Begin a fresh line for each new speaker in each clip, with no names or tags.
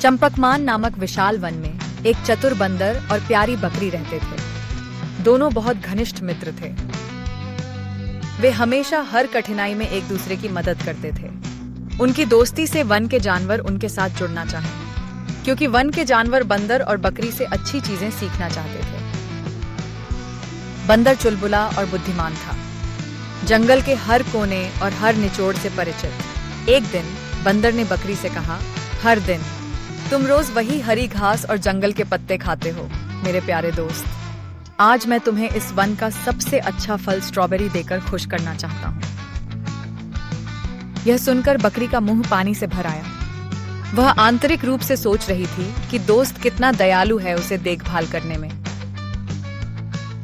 चंपकमान नामक विशाल वन में एक चतुर बंदर और प्यारी बकरी रहते थे। दोनों बहुत घनिष्ठ मित्र थे। वे हमेशा हर कठिनाई में एक दूसरे की मदद करते थे। उनकी दोस्ती से वन के जानवर उनके साथ जुड़ना चाहे, क्योंकि वन के जानवर बंदर और बकरी से अच्छी चीजें सीखना चाहते थे। बंदर चुलबुला और बुद्धिमान था, जंगल के हर कोने और हर निचोड़ से परिचित। एक दिन बंदर ने बकरी से कहा, हर दिन तुम रोज वही हरी घास और जंगल के पत्ते खाते हो मेरे प्यारे दोस्त। आज मैं तुम्हें इस वन का सबसे अच्छा फल स्ट्रॉबेरी देकर खुश करना चाहता हूँ। यह सुनकर बकरी का मुंह पानी से भर आया। वह आंतरिक रूप से सोच रही थी कि दोस्त कितना दयालु है उसे देखभाल करने में।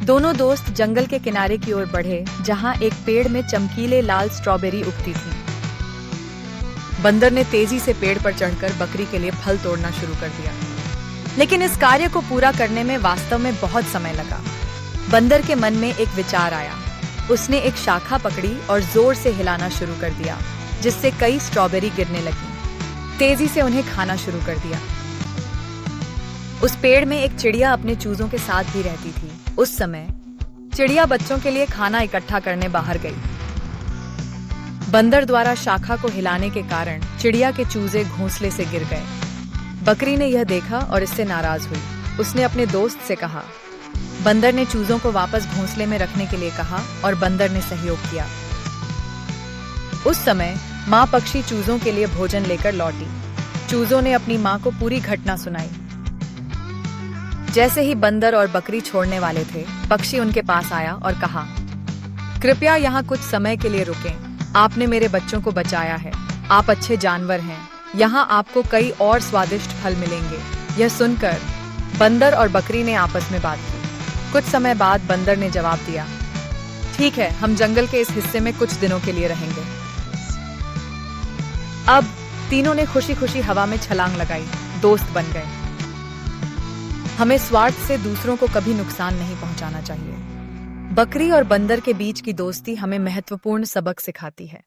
दोनों दोस्त जंगल के किनारे की ओर बढ़े, जहां एक पेड़ में चमकीले लाल स्ट्रॉबेरी उगती थी। बंदर ने तेजी से पेड़ पर चढ़कर बकरी के लिए फल तोड़ना शुरू कर दिया, लेकिन इस कार्य को पूरा करने में वास्तव में बहुत समय लगा। बंदर के मन में एक विचार आया। उसने एक शाखा पकड़ी और जोर से हिलाना शुरू कर दिया, जिससे कई स्ट्रॉबेरी गिरने लगी। तेजी से उन्हें खाना शुरू कर दिया। उस पेड़ में एक चिड़िया अपने चूजों के साथ भी रहती थी। उस समय चिड़िया बच्चों के लिए खाना इकट्ठा करने बाहर गई। बंदर द्वारा शाखा को हिलाने के कारण चिड़िया के चूजे घोंसले से गिर गए। बकरी ने यह देखा और इससे नाराज हुई। उसने अपने दोस्त से कहा। बंदर ने चूजों को वापस घोंसले में रखने के लिए कहा और बंदर ने सहयोग किया। उस समय माँ पक्षी चूजों के लिए भोजन लेकर लौटी। चूजों ने अपनी माँ को पूरी घटना सुनाई। जैसे ही बंदर और बकरी छोड़ने वाले थे, पक्षी उनके पास आया और कहा, कृपया यहाँ कुछ समय के लिए रुकें। आपने मेरे बच्चों को बचाया है। आप अच्छे जानवर हैं। यहाँ आपको कई और स्वादिष्ट फल मिलेंगे। यह सुनकर बंदर और बकरी ने आपस में बात की। कुछ समय बाद बंदर ने जवाब दिया, ठीक है, हम जंगल के इस हिस्से में कुछ दिनों के लिए रहेंगे। अब तीनों ने खुशी खुशी हवा में छलांग लगाई, दोस्त बन गए। हमें स्वार्थ से दूसरों को कभी नुकसान नहीं पहुंचाना चाहिए। बकरी और बंदर के बीच की दोस्ती हमें महत्वपूर्ण सबक सिखाती है।